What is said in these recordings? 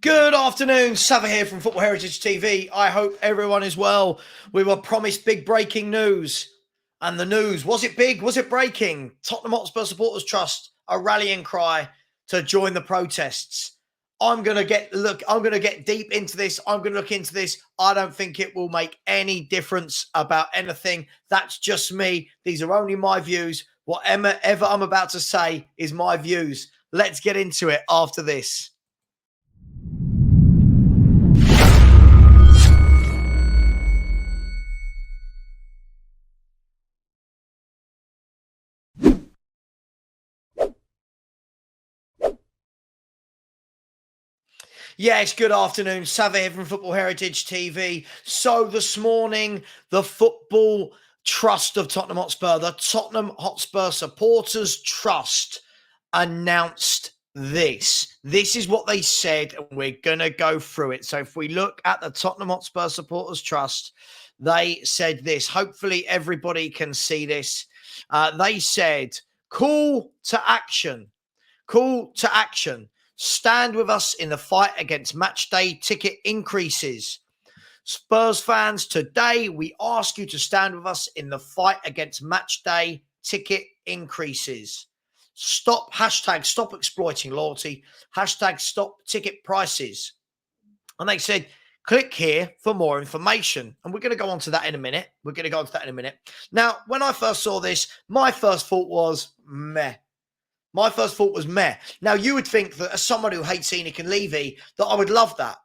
Good afternoon, Sava here from Football Heritage TV. I hope everyone is well. We were promised big breaking news. And the news, was it big? Was it breaking? Tottenham Hotspur Supporters Trust, a rallying cry to join the protests. I'm going to get deep into this. I'm going to look into this. I don't think it will make any difference about anything. That's just me. These are only my views. Whatever I'm about to say is my views. Let's get into it after this. Yes, good afternoon. Sava here from Football Heritage TV. So this morning, the Football Trust of Tottenham Hotspur, the Tottenham Hotspur Supporters Trust, announced this. This is what they said, and we're going to go through it. So if we look at the Tottenham Hotspur Supporters Trust, they said this. Hopefully everybody can see this. They said, call to action. Call to action. Stand with us in the fight against match day ticket increases. Spurs fans, today we ask you to stand with us in the fight against match day ticket increases. Stop exploiting loyalty. Hashtag stop ticket prices. And they said, click here for more information. And we're going to go on to that in a minute. Now, when I first saw this, my first thought was meh. Now, you would think that as someone who hates Enoch and Levy, that I would love that.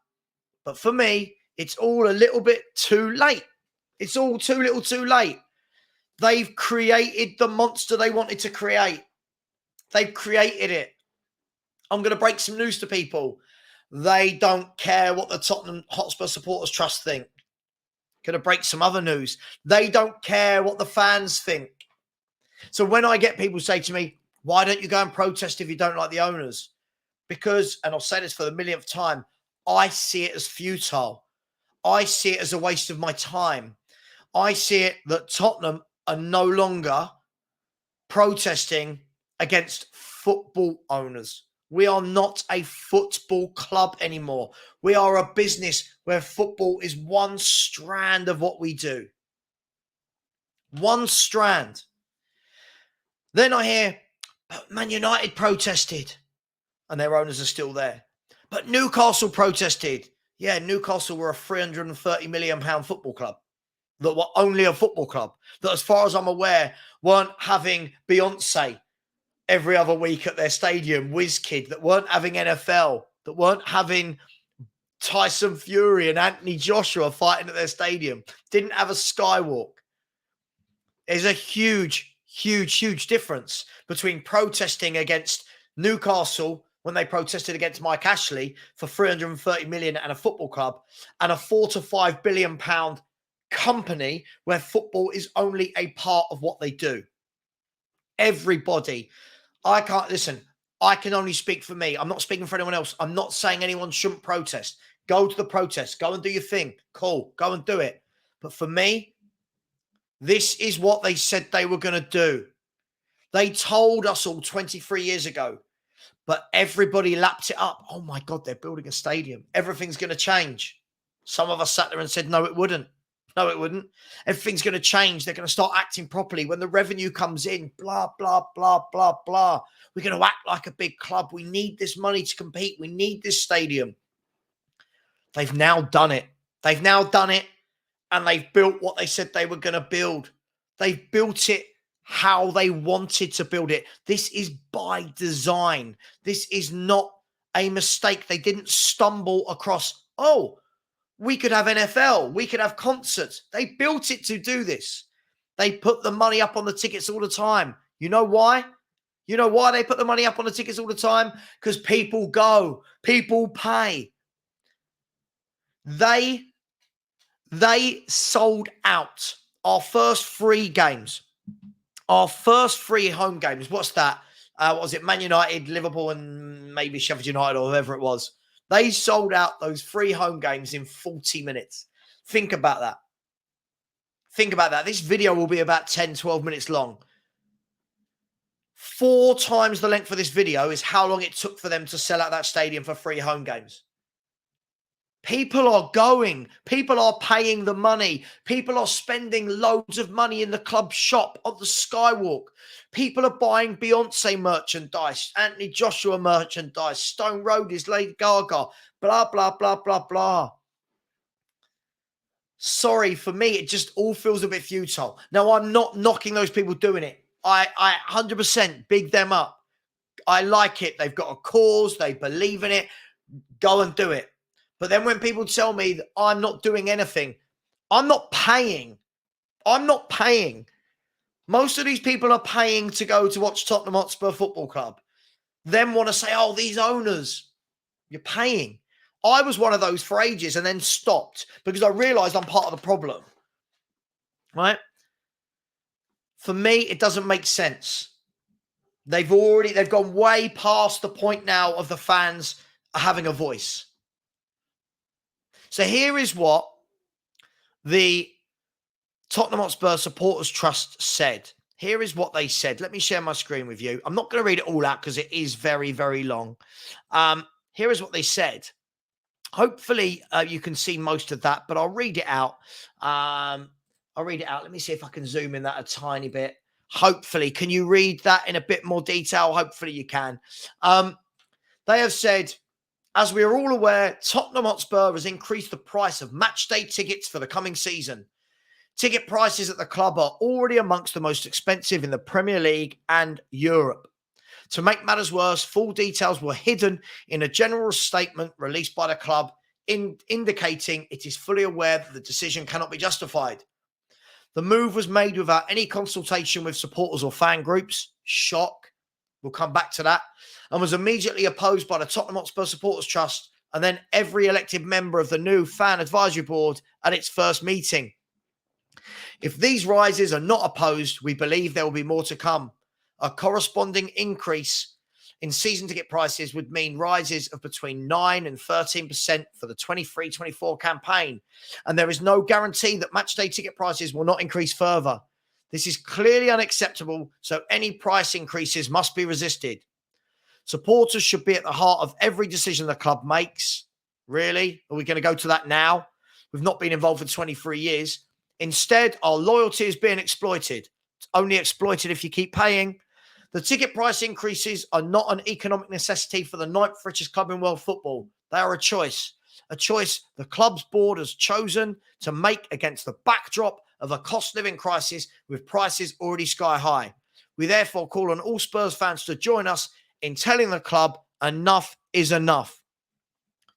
But for me, it's all a little bit too late. It's all too little too late. They've created the monster they wanted to create. They've created it. I'm going to break some news to people. They don't care what the Tottenham Hotspur Supporters Trust think. Going to break some other news. They don't care what the fans think. So when I get people say to me, why don't you go and protest if you don't like the owners? Because, and I'll say this for the millionth time, I see it as futile. I see it as a waste of my time. I see it that Tottenham are no longer protesting against football owners. We are not a football club anymore. We are a business where football is one strand of what we do. One strand. Then I hear, but Man United protested and their owners are still there. But Newcastle protested. Yeah, Newcastle were a £330 million football club that were only a football club that, as far as I'm aware, weren't having Beyonce every other week at their stadium, WizKid, that weren't having NFL, that weren't having Tyson Fury and Anthony Joshua fighting at their stadium, didn't have a skywalk. There's a huge difference between protesting against Newcastle when they protested against Mike Ashley for 330 million and a football club, and a £4 to £5 billion company where football is only a part of what they do. Everybody, I can only speak for me. I'm not speaking for anyone else. I'm not saying anyone shouldn't protest. Go to the protest. Go and do your thing. Cool. Go and do it. But for me, this is what they said they were going to do. They told us all 23 years ago, but everybody lapped it up. Oh my God, they're building a stadium. Everything's going to change. Some of us sat there and said, no, it wouldn't. No, it wouldn't. Everything's going to change. They're going to start acting properly. When the revenue comes in, blah, blah, blah, blah, blah. We're going to act like a big club. We need this money to compete. We need this stadium. They've now done it. And they've built what they said they were going to build. They've built it how they wanted to build it. This is by design. This is not a mistake. They didn't stumble across, we could have NFL. We could have concerts. They built it to do this. They put the money up on the tickets all the time. You know why? You know why they put the money up on the tickets all the time? Because people go. People pay. They sold out our first three games. Our first three home games. What's that? What was it? Man United, Liverpool, and maybe Sheffield United or whoever it was. They sold out those three home games in 40 minutes. Think about that. This video will be about 10, 12 minutes long. 4 times the length of this video is how long it took for them to sell out that stadium for 3 home games. People are going. People are paying the money. People are spending loads of money in the club shop on the Skywalk. People are buying Beyonce merchandise, Anthony Joshua merchandise, Stone Roadies, Lady Gaga, blah, blah, blah, blah, blah. Sorry, for me, it just all feels a bit futile. Now, I'm not knocking those people doing it. I 100% big them up. I like it. They've got a cause. They believe in it. Go and do it. But then when people tell me that I'm not doing anything, I'm not paying. I'm not paying. Most of these people are paying to go to watch Tottenham Hotspur Football Club. Then want to say, oh, these owners, you're paying. I was one of those for ages and then stopped because I realized I'm part of the problem. Right? For me, it doesn't make sense. They've gone way past the point now of the fans having a voice. So here is what the Tottenham Hotspur Supporters Trust said. Here is what they said. Let me share my screen with you. I'm not going to read it all out because it is very, very long. Here is what they said. Hopefully, you can see most of that, but I'll read it out. Let me see if I can zoom in that a tiny bit. Hopefully, can you read that in a bit more detail? Hopefully you can. They have said, as we are all aware, Tottenham Hotspur has increased the price of matchday tickets for the coming season. Ticket prices at the club are already amongst the most expensive in the Premier League and Europe. To make matters worse, full details were hidden in a general statement released by the club, indicating it is fully aware that the decision cannot be justified. The move was made without any consultation with supporters or fan groups. Shock. We'll come back to that. And was immediately opposed by the Tottenham Hotspur Supporters Trust and then every elected member of the new Fan Advisory Board at its first meeting. If these rises are not opposed, we believe there will be more to come. A corresponding increase in season ticket prices would mean rises of between 9 and 13% for the 23-24 campaign. And there is no guarantee that matchday ticket prices will not increase further. This is clearly unacceptable, so any price increases must be resisted. Supporters should be at the heart of every decision the club makes. Really? Are we going to go to that now? We've not been involved for 23 years. Instead, our loyalty is being exploited. It's only exploited if you keep paying. The ticket price increases are not an economic necessity for the ninth richest club in world football. They are a choice the club's board has chosen to make against the backdrop of a cost-living crisis with prices already sky high. We therefore call on all Spurs fans to join us in telling the club enough is enough.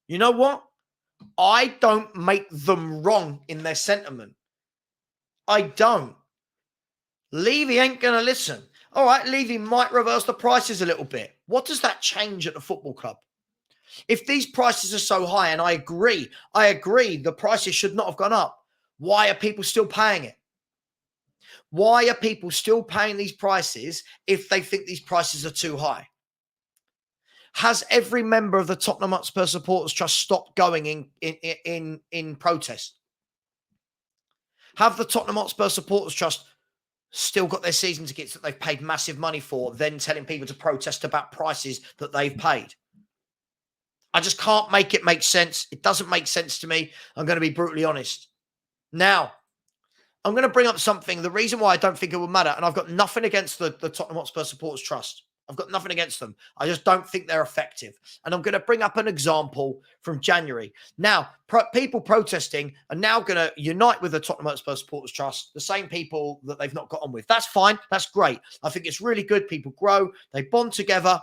You know what? I don't make them wrong in their sentiment. I don't. Levy ain't going to listen. All right, Levy might reverse the prices a little bit. What does that change at the football club? If these prices are so high, and I agree, the prices should not have gone up. Why are people still paying it? Why are people still paying these prices if they think these prices are too high? Has every member of the Tottenham Hotspur Supporters Trust stopped going in protest? Have the Tottenham Hotspur Supporters Trust still got their season tickets that they've paid massive money for, then telling people to protest about prices that they've paid? I just can't make it make sense. It doesn't make sense to me. I'm going to be brutally honest. Now, I'm going to bring up something. The reason why I don't think it will matter, and I've got nothing against the Tottenham Hotspur Supporters Trust. I've got nothing against them. I just don't think they're effective. And I'm going to bring up an example from January. Now, people protesting are now going to unite with the Tottenham Hotspur Supporters Trust, the same people that they've not got on with. That's fine. That's great. I think it's really good. People grow. They bond together,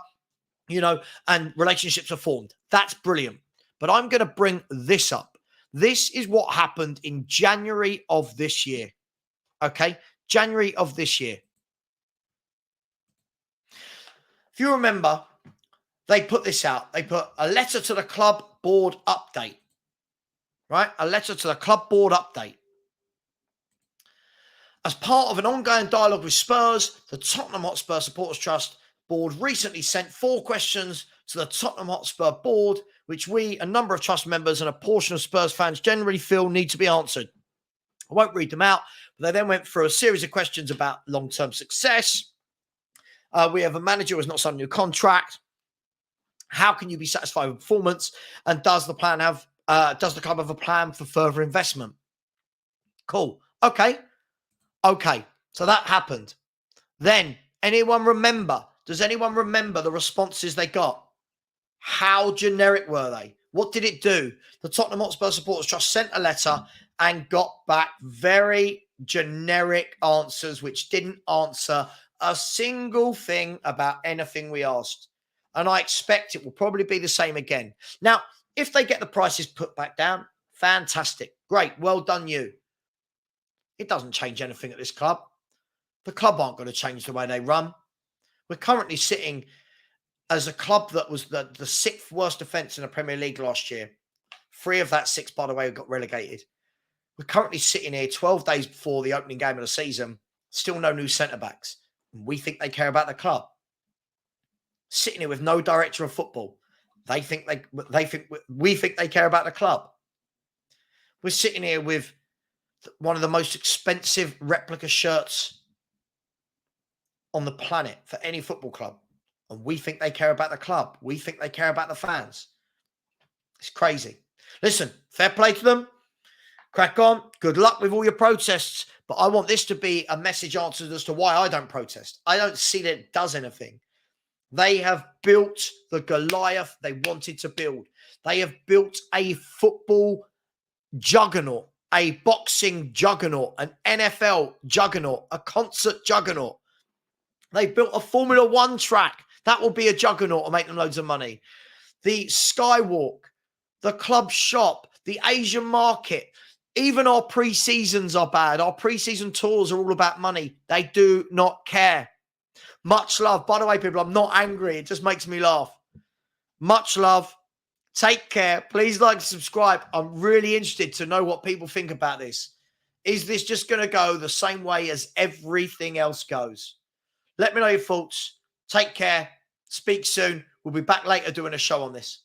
and relationships are formed. That's brilliant. But I'm going to bring this up. This is what happened in January of this year. Okay? January of this year. If you remember, they put this out. They put a letter to the club board update. Right? A letter to the club board update. As part of an ongoing dialogue with Spurs, the Tottenham Hotspur Supporters Trust board recently sent 4 questions to the Tottenham Hotspur board, which we, a number of trust members and a portion of Spurs fans generally feel need to be answered. I won't read them out, but they then went through a series of questions about long-term success. We have a manager who has not signed a new contract. How can you be satisfied with performance? And does the plan have Does the club have a plan for further investment? Cool. Okay. So that happened. Then, does anyone remember the responses they got? How generic were they? What did it do? The Tottenham Hotspur Supporters Trust sent a letter and got back very generic answers, which didn't answer a single thing about anything we asked. And I expect it will probably be the same again. Now, if they get the prices put back down, fantastic. Great. Well done, you. It doesn't change anything at this club. The club aren't going to change the way they run. We're currently sitting as a club that was the sixth worst defence in the Premier League last year. 3 of that 6, by the way, got relegated. We're currently sitting here 12 days before the opening game of the season, still no new centre-backs. We think they care about the club. Sitting here with no director of football. We think they care about the club. We're sitting here with one of the most expensive replica shirts on the planet for any football club. And we think they care about the club. We think they care about the fans. It's crazy. Listen, fair play to them. Crack on. Good luck with all your protests. But I want this to be a message answered as to why I don't protest. I don't see that it does anything. They have built the Goliath they wanted to build. They have built a football juggernaut, a boxing juggernaut, an NFL juggernaut, a concert juggernaut. They built a Formula One track. That will be a juggernaut and make them loads of money. The Skywalk, the club shop, the Asian market, even our pre-seasons are bad. Our pre-season tours are all about money. They do not care. Much love. By the way, people, I'm not angry. It just makes me laugh. Much love. Take care. Please like and subscribe. I'm really interested to know what people think about this. Is this just going to go the same way as everything else goes? Let me know your thoughts. Take care. Speak soon. We'll be back later doing a show on this.